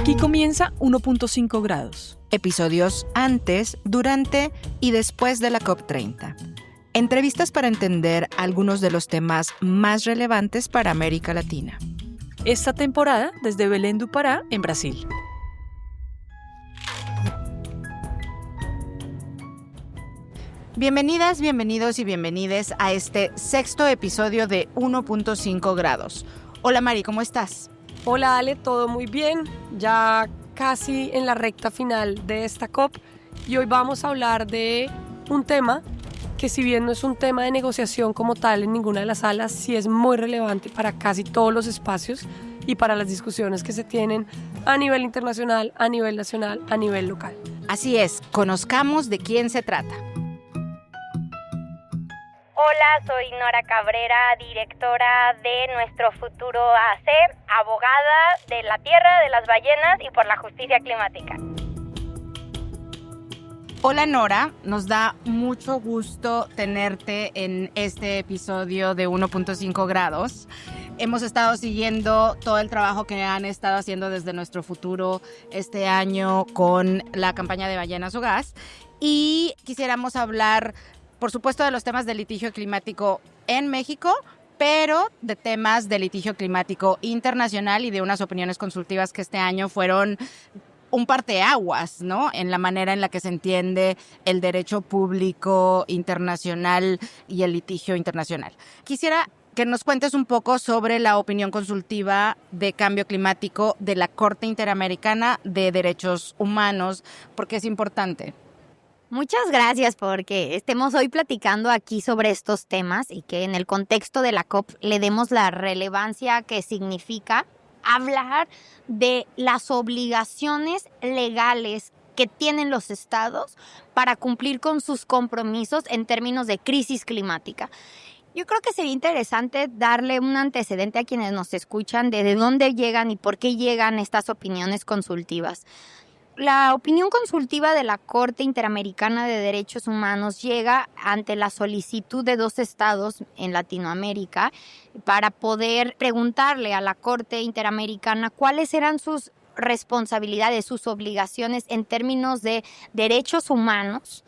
Aquí comienza 1.5 grados. Episodios antes, durante y después de la COP30. Entrevistas para entender algunos de los temas más relevantes para América Latina. Esta temporada desde Belém do Pará, en Brasil. Bienvenidas, bienvenidos y bienvenides a este sexto episodio de 1.5 grados. Hola Mari, ¿cómo estás? Hola Ale, todo muy bien, ya casi en la recta final de esta COP y hoy vamos a hablar de un tema que, si bien no es un tema de negociación como tal en ninguna de las salas, sí es muy relevante para casi todos los espacios y para las discusiones que se tienen a nivel internacional, a nivel nacional, a nivel local. Así es, conozcamos de quién se trata. Hola, soy Nora Cabrera, directora de Nuestro Futuro AC, abogada de la tierra, de las ballenas y por la justicia climática. Hola Nora, nos da mucho gusto tenerte en este episodio de 1.5 grados. Hemos estado siguiendo todo el trabajo que han estado haciendo desde Nuestro Futuro este año con la campaña de Ballenas o Gas y quisiéramos hablar, por supuesto, de los temas de litigio climático en México, pero de temas de litigio climático internacional y de unas opiniones consultivas que este año fueron un parteaguas, ¿no? En la manera en la que se entiende el derecho público internacional y el litigio internacional. Quisiera que nos cuentes un poco sobre la opinión consultiva de cambio climático de la Corte Interamericana de Derechos Humanos, porque es importante. Muchas gracias porque estemos hoy platicando aquí sobre estos temas y que en el contexto de la COP le demos la relevancia que significa hablar de las obligaciones legales que tienen los estados para cumplir con sus compromisos en términos de crisis climática. Yo creo que sería interesante darle un antecedente a quienes nos escuchan de dónde llegan y por qué llegan estas opiniones consultivas. La opinión consultiva de la Corte Interamericana de Derechos Humanos llega ante la solicitud de 2 estados en Latinoamérica para poder preguntarle a la Corte Interamericana cuáles eran sus responsabilidades, sus obligaciones en términos de derechos humanos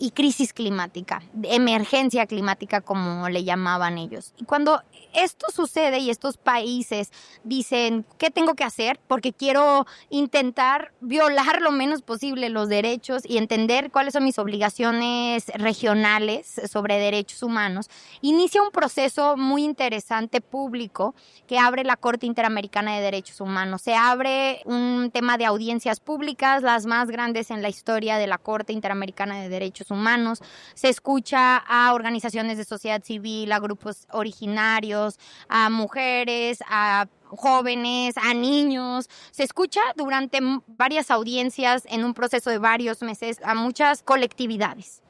y crisis climática, emergencia climática como le llamaban ellos. Y cuando esto sucede y estos países dicen, ¿qué tengo que hacer? Porque quiero intentar violar lo menos posible los derechos y entender cuáles son mis obligaciones regionales sobre derechos humanos, inicia un proceso muy interesante público que abre la Corte Interamericana de Derechos Humanos. Se abre un tema de audiencias públicas, las más grandes en la historia de la Corte Interamericana de Derechos Humanos. Se escucha a organizaciones de sociedad civil, a grupos originarios, a mujeres, a jóvenes, a niños. Se escucha durante varias audiencias en un proceso de varios meses a muchas colectividades.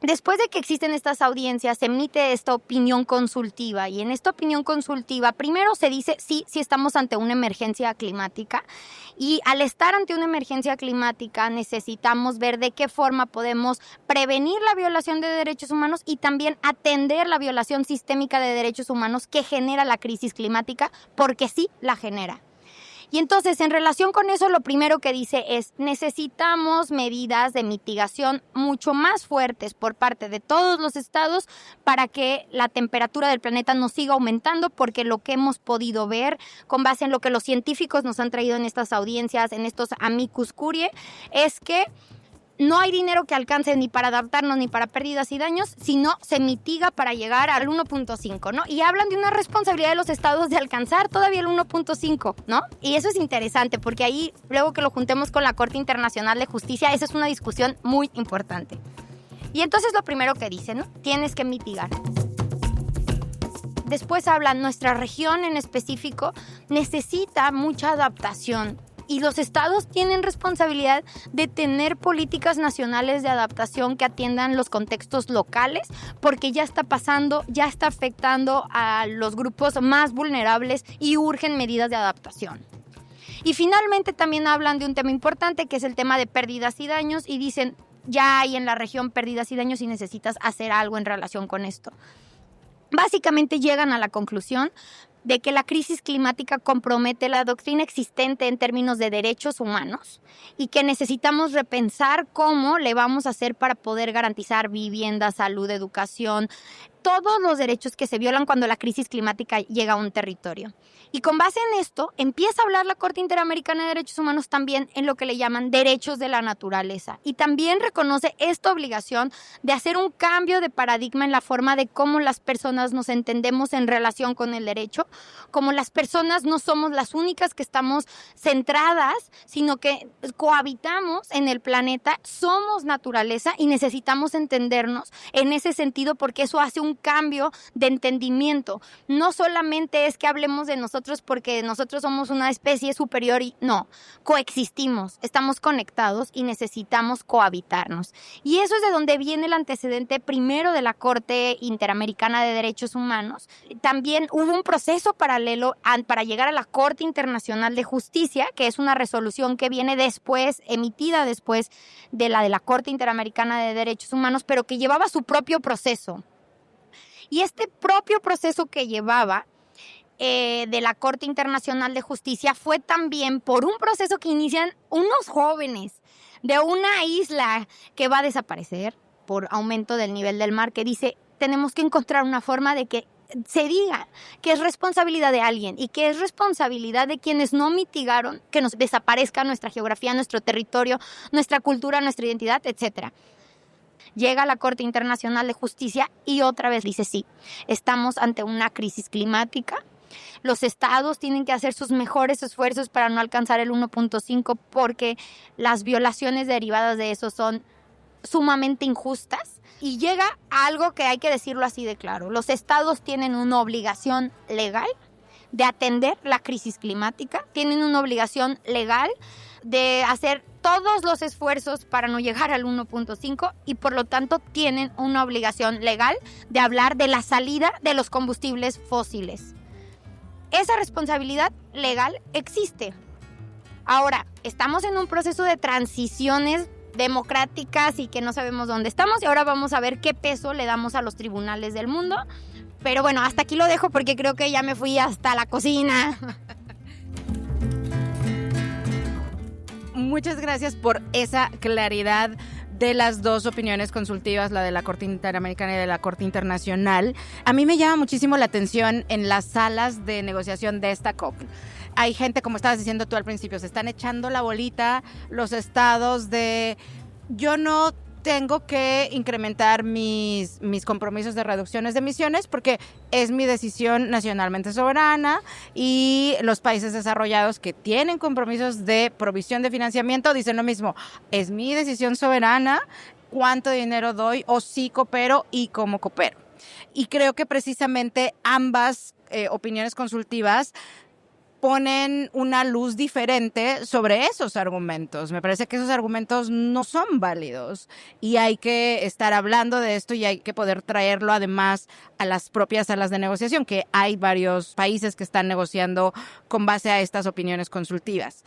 Después de que existen estas audiencias, se emite esta opinión consultiva y en esta opinión consultiva primero se dice sí estamos ante una emergencia climática y al estar ante una emergencia climática necesitamos ver de qué forma podemos prevenir la violación de derechos humanos y también atender la violación sistémica de derechos humanos que genera la crisis climática, porque sí la genera. Y entonces, en relación con eso, lo primero que dice es, necesitamos medidas de mitigación mucho más fuertes por parte de todos los estados para que la temperatura del planeta no siga aumentando, porque lo que hemos podido ver, con base en lo que los científicos nos han traído en estas audiencias, en estos amicus curiae, es que no hay dinero que alcance ni para adaptarnos ni para pérdidas y daños, sino se mitiga para llegar al 1.5, ¿no? Y hablan de una responsabilidad de los estados de alcanzar todavía el 1.5, ¿no? Y eso es interesante porque ahí, luego que lo juntemos con la Corte Internacional de Justicia, esa es una discusión muy importante. Y entonces lo primero que dicen, ¿no? Tienes que mitigar. Después hablan, nuestra región en específico necesita mucha adaptación. Y los estados tienen responsabilidad de tener políticas nacionales de adaptación que atiendan los contextos locales, porque ya está pasando, ya está afectando a los grupos más vulnerables y urgen medidas de adaptación. Y finalmente también hablan de un tema importante que es el tema de pérdidas y daños y dicen, ya hay en la región pérdidas y daños y necesitas hacer algo en relación con esto. Básicamente llegan a la conclusión de que la crisis climática compromete la doctrina existente en términos de derechos humanos y que necesitamos repensar cómo le vamos a hacer para poder garantizar vivienda, salud, educación, todos los derechos que se violan cuando la crisis climática llega a un territorio. Y con base en esto, empieza a hablar la Corte Interamericana de Derechos Humanos también en lo que le llaman derechos de la naturaleza. Y también reconoce esta obligación de hacer un cambio de paradigma en la forma de cómo las personas nos entendemos en relación con el derecho. Como las personas no somos las únicas que estamos centradas, sino que cohabitamos en el planeta, somos naturaleza y necesitamos entendernos en ese sentido porque eso hace un cambio de entendimiento. No solamente es que hablemos de nosotros porque nosotros somos una especie superior y no, coexistimos, estamos conectados y necesitamos cohabitarnos. Y eso es de donde viene el antecedente primero de la Corte Interamericana de Derechos Humanos. También hubo un proceso paralelo para llegar a la Corte Internacional de Justicia, que es una resolución que viene después, emitida después de la Corte Interamericana de Derechos Humanos, pero que llevaba su propio proceso. Y este propio proceso que llevaba de la Corte Internacional de Justicia fue también por un proceso que inician unos jóvenes de una isla que va a desaparecer por aumento del nivel del mar, que dice, tenemos que encontrar una forma de que se diga que es responsabilidad de alguien y que es responsabilidad de quienes no mitigaron que nos desaparezca nuestra geografía, nuestro territorio, nuestra cultura, nuestra identidad, etcétera. Llega a la Corte Internacional de Justicia y otra vez dice, sí, estamos ante una crisis climática. Los estados tienen que hacer sus mejores esfuerzos para no alcanzar el 1.5 porque las violaciones derivadas de eso son sumamente injustas. Y llega a algo que hay que decirlo así de claro. Los estados tienen una obligación legal de atender la crisis climática, tienen una obligación legal de hacer todos los esfuerzos para no llegar al 1.5 y por lo tanto tienen una obligación legal de hablar de la salida de los combustibles fósiles. Esa responsabilidad legal existe. Ahora, estamos en un proceso de transiciones democráticas y que no sabemos dónde estamos y ahora vamos a ver qué peso le damos a los tribunales del mundo. Pero bueno, hasta aquí lo dejo porque creo que ya me fui hasta la cocina. Muchas gracias por esa claridad de las dos opiniones consultivas, la de la Corte Interamericana y de la Corte Internacional. A mí me llama muchísimo la atención en las salas de negociación de esta COP. Hay gente, como estabas diciendo tú al principio, se están echando la bolita los estados de yo no tengo que incrementar mis compromisos de reducciones de emisiones porque es mi decisión nacionalmente soberana y los países desarrollados que tienen compromisos de provisión de financiamiento dicen lo mismo, es mi decisión soberana cuánto dinero doy o si coopero y cómo coopero. Y creo que precisamente ambas opiniones consultivas ponen una luz diferente sobre esos argumentos. Me parece que esos argumentos no son válidos y hay que estar hablando de esto y hay que poder traerlo además a las propias salas de negociación, que hay varios países que están negociando con base a estas opiniones consultivas.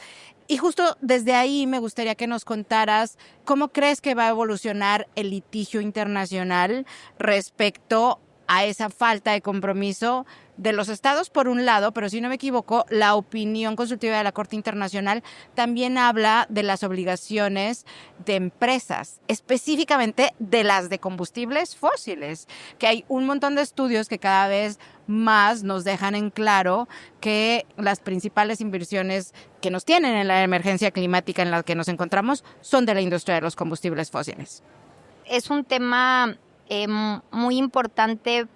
Y justo desde ahí me gustaría que nos contaras cómo crees que va a evolucionar el litigio internacional respecto a esa falta de compromiso de los estados por un lado, pero si no me equivoco, la opinión consultiva de la Corte Internacional también habla de las obligaciones de empresas, específicamente de las de combustibles fósiles, que hay un montón de estudios que cada vez más nos dejan en claro que las principales inversiones que nos tienen en la emergencia climática en la que nos encontramos son de la industria de los combustibles fósiles. Es un tema muy importante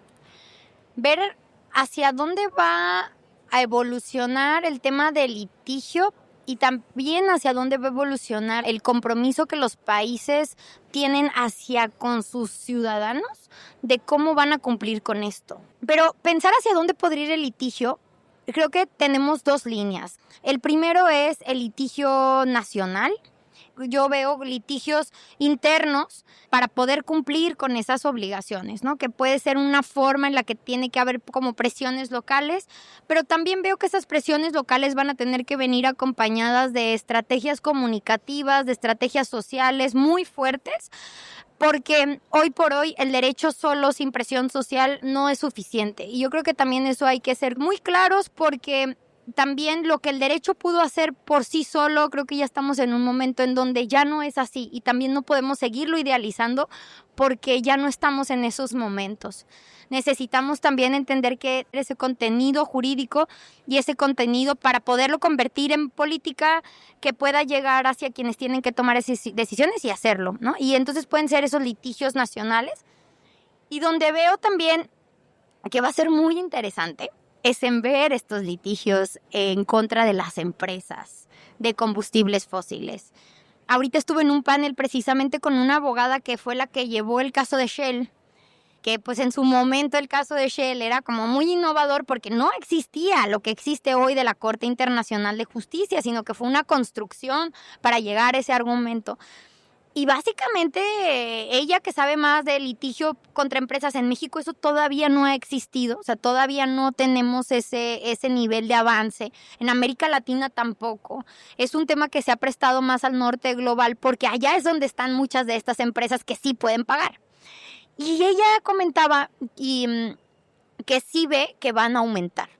ver hacia dónde va a evolucionar el tema del litigio y también hacia dónde va a evolucionar el compromiso que los países tienen hacia con sus ciudadanos de cómo van a cumplir con esto. Pero pensar hacia dónde podría ir el litigio, creo que tenemos dos líneas. El primero es el litigio nacional. Yo veo litigios internos para poder cumplir con esas obligaciones, ¿no? Que puede ser una forma en la que tiene que haber como presiones locales, pero también veo que esas presiones locales van a tener que venir acompañadas de estrategias comunicativas, de estrategias sociales muy fuertes porque hoy por hoy el derecho solo sin presión social no es suficiente. Y yo creo que también eso hay que ser muy claros, porque también lo que el derecho pudo hacer por sí solo, creo que ya estamos en un momento en donde ya no es así, y también no podemos seguirlo idealizando porque ya no estamos en esos momentos. Necesitamos también entender que ese contenido jurídico y ese contenido, para poderlo convertir en política, que pueda llegar hacia quienes tienen que tomar esas decisiones y hacerlo, ¿no? Y entonces pueden ser esos litigios nacionales. Y donde veo también que va a ser muy interesante es en ver estos litigios en contra de las empresas de combustibles fósiles. Ahorita estuve en un panel precisamente con una abogada que fue la que llevó el caso de Shell, que pues en su momento el caso de Shell era como muy innovador porque no existía lo que existe hoy de la Corte Internacional de Justicia, sino que fue una construcción para llegar a ese argumento. Y básicamente ella, que sabe más de litigio contra empresas en México, eso todavía no ha existido, o sea, todavía no tenemos ese nivel de avance. En América Latina tampoco. Es un tema que se ha prestado más al norte global porque allá es donde están muchas de estas empresas que sí pueden pagar. Y ella comentaba que sí ve que van a aumentar,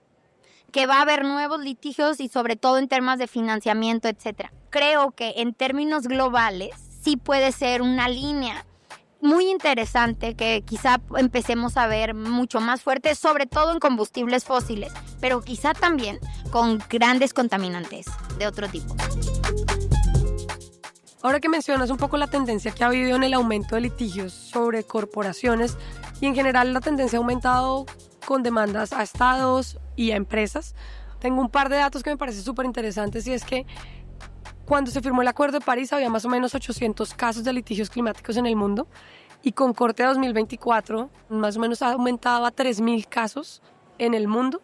que va a haber nuevos litigios y sobre todo en temas de financiamiento, etcétera. Creo que en términos globales sí puede ser una línea muy interesante que quizá empecemos a ver mucho más fuerte, sobre todo en combustibles fósiles, pero quizá también con grandes contaminantes de otro tipo. Ahora que mencionas un poco la tendencia que ha habido en el aumento de litigios sobre corporaciones, y en general la tendencia ha aumentado con demandas a estados y a empresas, tengo un par de datos que me parecen súper interesantes, y es que cuando se firmó el Acuerdo de París había más o menos 800 casos de litigios climáticos en el mundo, y con corte a 2024 más o menos ha aumentado a 3.000 casos en el mundo,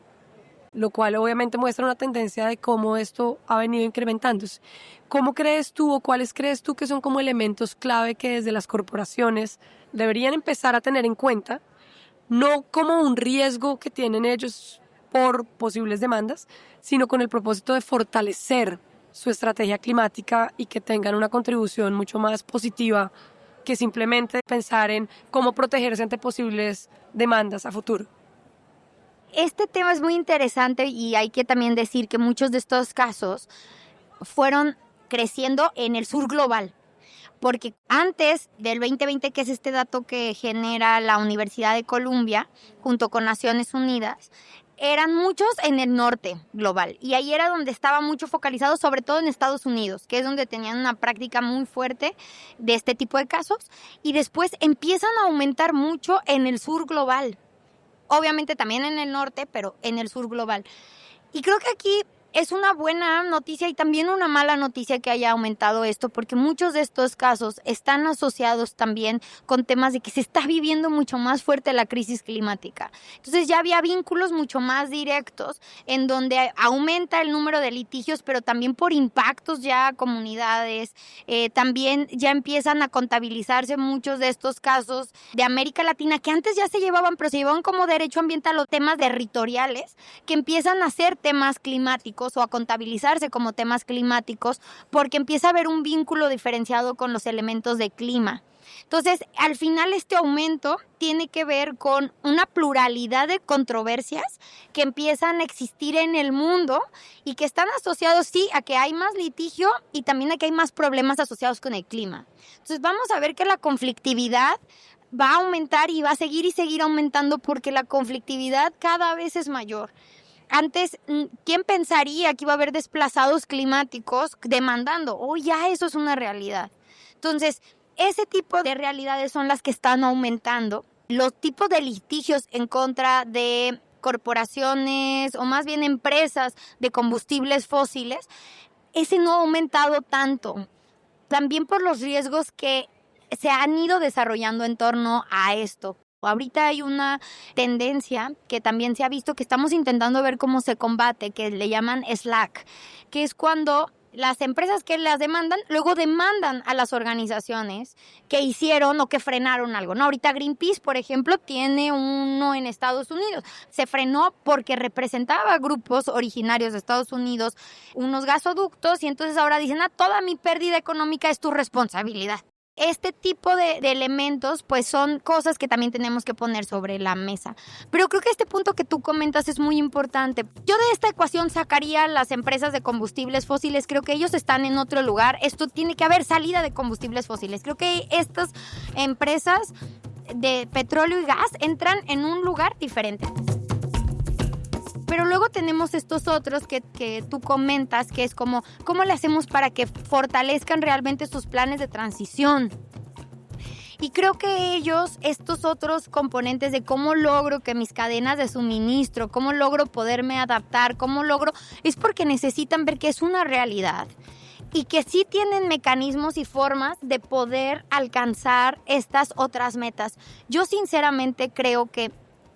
lo cual obviamente muestra una tendencia de cómo esto ha venido incrementándose. ¿Cómo crees tú o cuáles crees tú que son como elementos clave que desde las corporaciones deberían empezar a tener en cuenta, no como un riesgo que tienen ellos por posibles demandas, sino con el propósito de fortalecer su estrategia climática y que tengan una contribución mucho más positiva que simplemente pensar en cómo protegerse ante posibles demandas a futuro? Este tema es muy interesante y hay que también decir que muchos de estos casos fueron creciendo en el sur global, porque antes del 2020, que es este dato que genera la Universidad de Columbia junto con Naciones Unidas, eran muchos en el norte global, y ahí era donde estaba mucho focalizado, sobre todo en Estados Unidos, que es donde tenían una práctica muy fuerte de este tipo de casos, y después empiezan a aumentar mucho en el sur global. Obviamente también en el norte, pero en el sur global. Y creo que aquí es una buena noticia y también una mala noticia que haya aumentado esto, porque muchos de estos casos están asociados también con temas de que se está viviendo mucho más fuerte la crisis climática. Entonces ya había vínculos mucho más directos en donde aumenta el número de litigios, pero también por impactos ya a comunidades. También ya empiezan a contabilizarse muchos de estos casos de América Latina que antes ya se llevaban, pero se llevaban como derecho ambiental o temas territoriales, que empiezan a ser temas climáticos o a contabilizarse como temas climáticos porque empieza a haber un vínculo diferenciado con los elementos de clima. Entonces, al final este aumento tiene que ver con una pluralidad de controversias que empiezan a existir en el mundo y que están asociados, sí, a que hay más litigio y también a que hay más problemas asociados con el clima. Entonces, vamos a ver que la conflictividad va a aumentar y va a seguir aumentando porque la conflictividad cada vez es mayor. Antes, ¿quién pensaría que iba a haber desplazados climáticos demandando? Hoy ya eso es una realidad. Entonces, ese tipo de realidades son las que están aumentando. Los tipos de litigios en contra de corporaciones o más bien empresas de combustibles fósiles, ese no ha aumentado tanto. También por los riesgos que se han ido desarrollando en torno a esto. Ahorita hay una tendencia que también se ha visto que estamos intentando ver cómo se combate, que le llaman slack, que es cuando las empresas que las demandan, luego demandan a las organizaciones que hicieron o que frenaron algo, ¿no? Ahorita Greenpeace, por ejemplo, tiene uno en Estados Unidos. Se frenó porque representaba a grupos originarios de Estados Unidos, unos gasoductos, y entonces ahora dicen, toda mi pérdida económica es tu responsabilidad. Este tipo de elementos pues son cosas que también tenemos que poner sobre la mesa. Pero creo que este punto que tú comentas es muy importante. Yo de esta ecuación sacaría las empresas de combustibles fósiles. Creo que ellos están en otro lugar. Esto tiene que haber salida de combustibles fósiles. Creo que estas empresas de petróleo y gas entran en un lugar diferente. Pero luego tenemos estos otros que tú comentas, que es como, ¿cómo le hacemos para que fortalezcan realmente sus planes de transición? Y creo que ellos, estos otros componentes de cómo logro que mis cadenas de suministro, cómo logro poderme adaptar, es porque necesitan ver que es una realidad y que sí tienen mecanismos y formas de poder alcanzar estas otras metas. Yo sinceramente creo que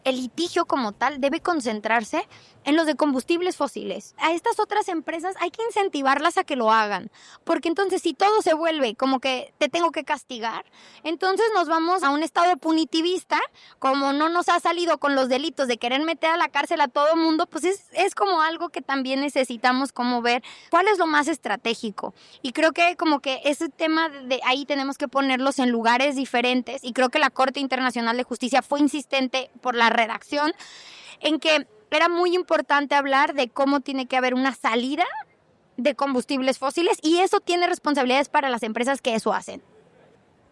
el litigio como tal debe concentrarse en los de combustibles fósiles. A estas otras empresas hay que incentivarlas a que lo hagan, porque entonces si todo se vuelve como que te tengo que castigar, entonces nos vamos a un estado punitivista, como no nos ha salido con los delitos de querer meter a la cárcel a todo mundo, pues es como algo que también necesitamos como ver cuál es lo más estratégico. Y creo que como que ese tema de ahí tenemos que ponerlos en lugares diferentes, y creo que la Corte Internacional de Justicia fue insistente por la redacción en que era muy importante hablar de cómo tiene que haber una salida de combustibles fósiles, y eso tiene responsabilidades para las empresas que eso hacen.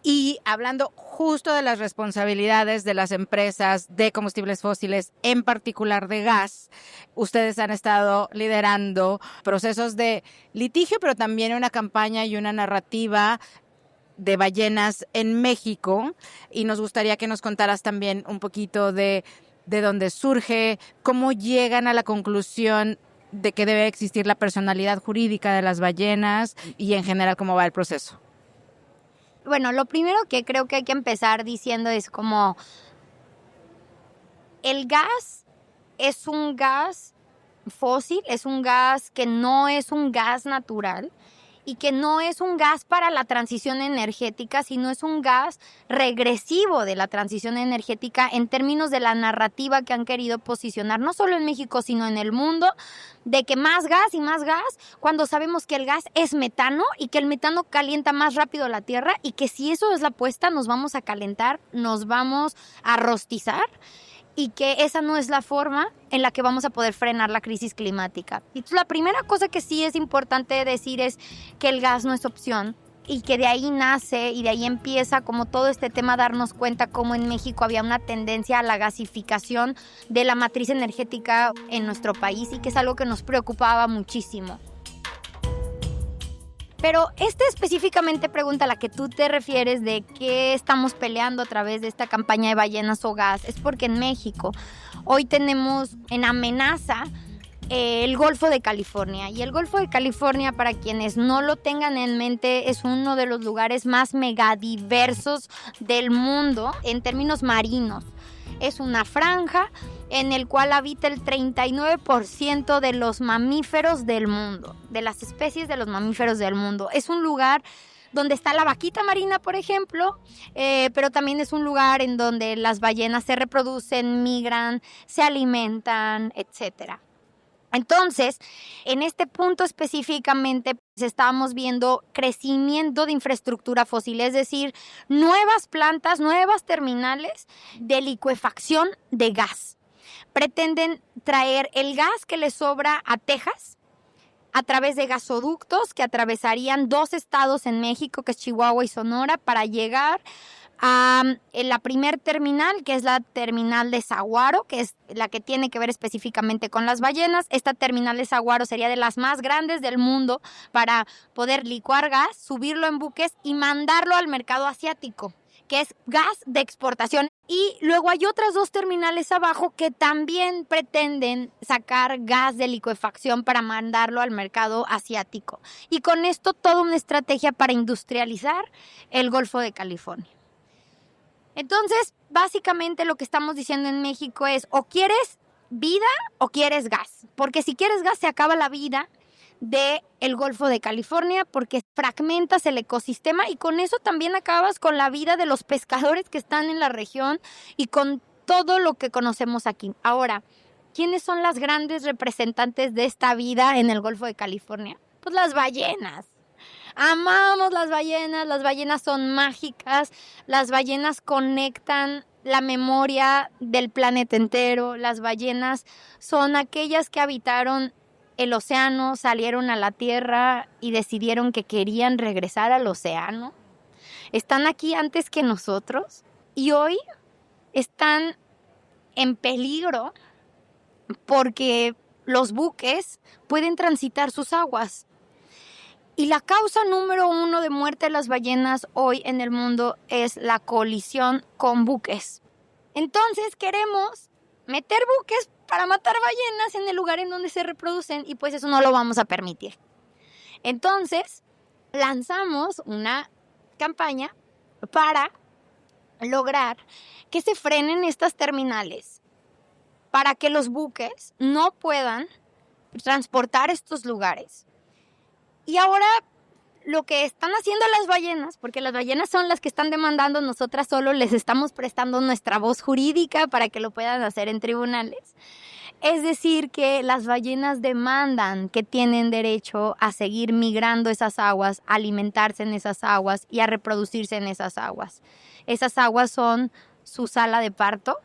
Y hablando justo de las responsabilidades de las empresas de combustibles fósiles, en particular de gas, ustedes han estado liderando procesos de litigio, pero también una campaña y una narrativa de ballenas en México, y nos gustaría que nos contaras también un poquito de dónde surge, cómo llegan a la conclusión de que debe existir la personalidad jurídica de las ballenas y en general cómo va el proceso. Bueno, lo primero que creo que hay que empezar diciendo es como el gas es un gas fósil, es un gas que no es un gas natural y que no es un gas para la transición energética, sino es un gas regresivo de la transición energética en términos de la narrativa que han querido posicionar, no solo en México, sino en el mundo, de que más gas y más gas, cuando sabemos que el gas es metano y que el metano calienta más rápido la Tierra, y que si eso es la apuesta, nos vamos a calentar, nos vamos a rostizar, y que esa no es la forma en la que vamos a poder frenar la crisis climática. Y la primera cosa que sí es importante decir es que el gas no es opción, y que de ahí nace y de ahí empieza como todo este tema, darnos cuenta cómo en México había una tendencia a la gasificación de la matriz energética en nuestro país, y que es algo que nos preocupaba muchísimo. Pero específicamente pregunta a la que tú te refieres de qué estamos peleando a través de esta campaña de ballenas o gas, es porque en México hoy tenemos en amenaza el Golfo de California. Y el Golfo de California, para quienes no lo tengan en mente, es uno de los lugares más megadiversos del mundo en términos marinos. Es una franja en el cual habita el 39% de los mamíferos del mundo, de las especies de los mamíferos del mundo. Es un lugar donde está la vaquita marina, por ejemplo, pero también es un lugar en donde las ballenas se reproducen, migran, se alimentan, etcétera. Entonces, en este punto específicamente, pues, estábamos viendo crecimiento de infraestructura fósil, es decir, nuevas plantas, nuevas terminales de licuefacción de gas. Pretenden traer el gas que le sobra a Texas a través de gasoductos que atravesarían 2 estados en México, que es Chihuahua y Sonora, para llegar a la primer terminal, que es la terminal de Saguaro, que es la que tiene que ver específicamente con las ballenas. Esta terminal de Saguaro sería de las más grandes del mundo para poder licuar gas, subirlo en buques y mandarlo al mercado asiático, que es gas de exportación. Y luego hay otras 2 terminales abajo que también pretenden sacar gas de licuefacción para mandarlo al mercado asiático. Y con esto toda una estrategia para industrializar el Golfo de California. Entonces, básicamente lo que estamos diciendo en México es: o quieres vida o quieres gas. Porque si quieres gas, se acaba la vida del Golfo de California, porque fragmentas el ecosistema, y con eso también acabas con la vida de los pescadores que están en la región y con todo lo que conocemos aquí. Ahora, ¿quiénes son las grandes representantes de esta vida en el Golfo de California? Pues las ballenas. Amamos las ballenas son mágicas, las ballenas conectan la memoria del planeta entero, las ballenas son aquellas que habitaron el océano, salieron a la tierra y decidieron que querían regresar al océano. Están aquí antes que nosotros y hoy están en peligro porque los buques pueden transitar sus aguas. Y la causa número 1 de muerte de las ballenas hoy en el mundo es la colisión con buques. Entonces queremos meter buques para matar ballenas en el lugar en donde se reproducen y pues eso no lo vamos a permitir. Entonces lanzamos una campaña para lograr que se frenen estas terminales, para que los buques no puedan transportar estos lugares. Y ahora lo que están haciendo las ballenas, porque las ballenas son las que están demandando, nosotras solo les estamos prestando nuestra voz jurídica para que lo puedan hacer en tribunales. Es decir, que las ballenas demandan que tienen derecho a seguir migrando esas aguas, a alimentarse en esas aguas y a reproducirse en esas aguas. Esas aguas son su sala de parto,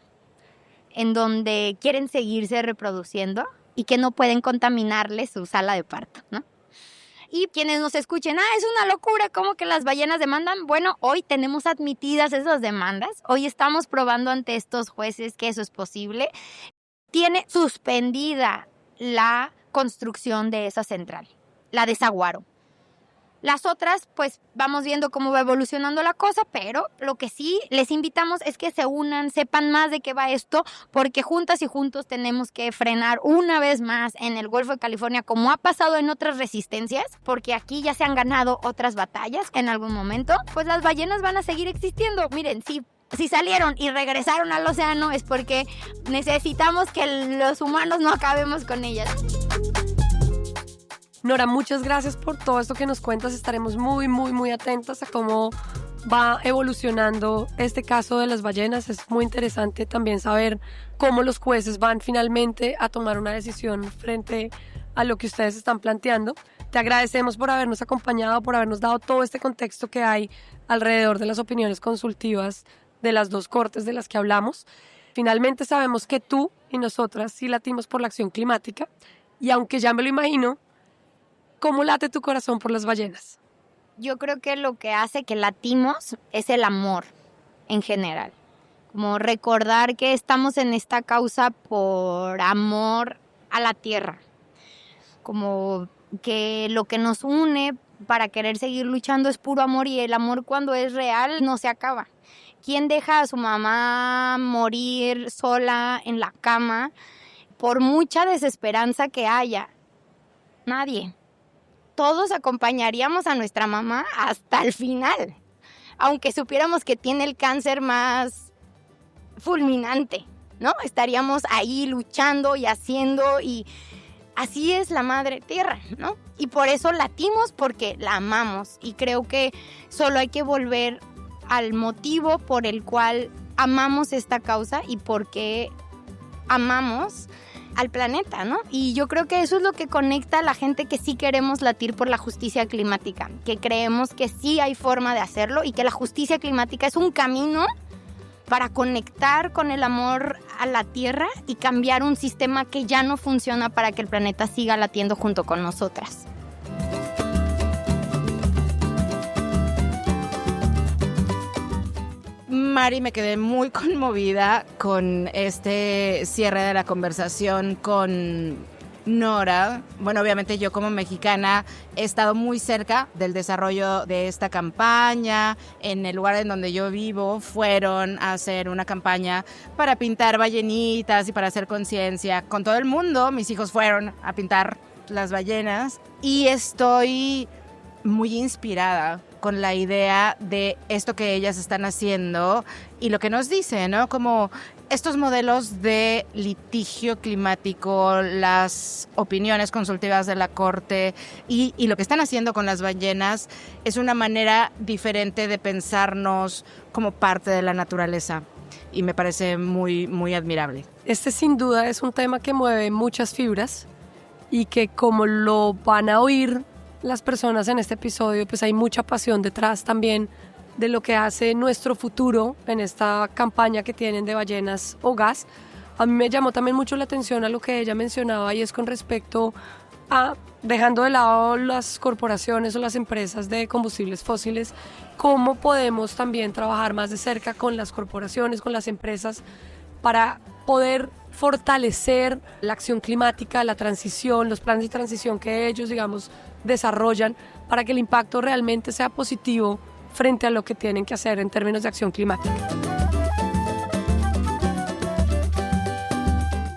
en donde quieren seguirse reproduciendo y que no pueden contaminarles su sala de parto, ¿no? Y quienes nos escuchen, es una locura, ¿cómo que las ballenas demandan? Bueno, hoy tenemos admitidas esas demandas. Hoy estamos probando ante estos jueces que eso es posible. Tiene suspendida la construcción de esa central, la desaguaron. Las otras, pues vamos viendo cómo va evolucionando la cosa, pero lo que sí les invitamos es que se unan, sepan más de qué va esto, porque juntas y juntos tenemos que frenar una vez más en el Golfo de California, como ha pasado en otras resistencias, porque aquí ya se han ganado otras batallas en algún momento, pues las ballenas van a seguir existiendo. Miren, si salieron y regresaron al océano es porque necesitamos que los humanos no acabemos con ellas. Nora, muchas gracias por todo esto que nos cuentas. Estaremos muy atentas a cómo va evolucionando este caso de las ballenas. Es muy interesante también saber cómo los jueces van finalmente a tomar una decisión frente a lo que ustedes están planteando. Te agradecemos por habernos acompañado, por habernos dado todo este contexto que hay alrededor de las opiniones consultivas de las dos cortes de las que hablamos. Finalmente sabemos que tú y nosotras sí latimos por la acción climática y aunque ya me lo imagino, ¿cómo late tu corazón por las ballenas? Yo creo que lo que hace que latimos es el amor en general. Como recordar que estamos en esta causa por amor a la tierra. Como que lo que nos une para querer seguir luchando es puro amor y el amor cuando es real no se acaba. ¿Quién deja a su mamá morir sola en la cama por mucha desesperanza que haya? Nadie. Todos acompañaríamos a nuestra mamá hasta el final, aunque supiéramos que tiene el cáncer más fulminante, ¿no? Estaríamos ahí luchando y haciendo, y así es la madre tierra, ¿no? Y por eso latimos, porque la amamos, y creo que solo hay que volver al motivo por el cual amamos esta causa y por qué amamos al planeta, ¿no? Y yo creo que eso es lo que conecta a la gente que sí queremos latir por la justicia climática, que creemos que sí hay forma de hacerlo y que la justicia climática es un camino para conectar con el amor a la tierra y cambiar un sistema que ya no funciona para que el planeta siga latiendo junto con nosotras. Mari, me quedé muy conmovida con este cierre de la conversación con Nora. Bueno, obviamente yo como mexicana he estado muy cerca del desarrollo de esta campaña. En el lugar en donde yo vivo fueron a hacer una campaña para pintar ballenitas y para hacer conciencia con todo el mundo. Mis hijos fueron a pintar las ballenas y estoy muy inspirada con la idea de esto que ellas están haciendo y lo que nos dice, ¿no? Como estos modelos de litigio climático, las opiniones consultivas de la Corte y lo que están haciendo con las ballenas es una manera diferente de pensarnos como parte de la naturaleza y me parece muy admirable. Este sin duda es un tema que mueve muchas fibras y que, como lo van a oír las personas en este episodio, pues hay mucha pasión detrás también de lo que hace Nuestro Futuro en esta campaña que tienen de ballenas o gas. A mí me llamó también mucho la atención a lo que ella mencionaba, y es con respecto a, dejando de lado las corporaciones o las empresas de combustibles fósiles, cómo podemos también trabajar más de cerca con las corporaciones, con las empresas, para poder fortalecer la acción climática, la transición, los planes de transición que ellos, digamos, desarrollan, para que el impacto realmente sea positivo frente a lo que tienen que hacer en términos de acción climática.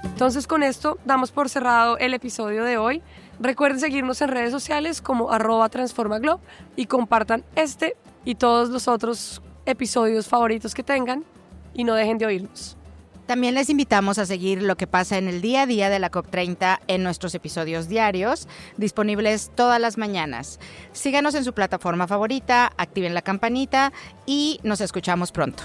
Entonces, con esto damos por cerrado el episodio de hoy. Recuerden seguirnos en redes sociales como @transformaglob y compartan este y todos los otros episodios favoritos que tengan, y no dejen de oírnos. También les invitamos a seguir lo que pasa en el día a día de la COP30 en nuestros episodios diarios, disponibles todas las mañanas. Síganos en su plataforma favorita, activen la campanita y nos escuchamos pronto.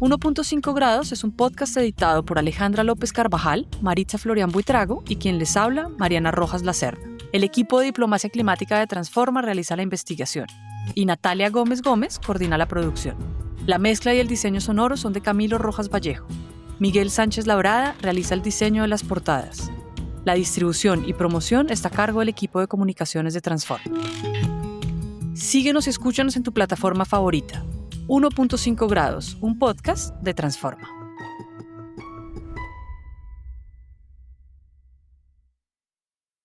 1.5 grados es un podcast editado por Alejandra López Carvajal, Maritza Florián Buitrago y quien les habla, Mariana Rojas Lacerda. El equipo de Diplomacia Climática de Transforma realiza la investigación y Natalia Gómez Gómez coordina la producción. La mezcla y el diseño sonoro son de Camilo Rojas Vallejo. Miguel Sánchez Labrada realiza el diseño de las portadas. La distribución y promoción está a cargo del equipo de comunicaciones de Transforma. Síguenos y escúchanos en tu plataforma favorita. 1.5 grados, un podcast de Transforma.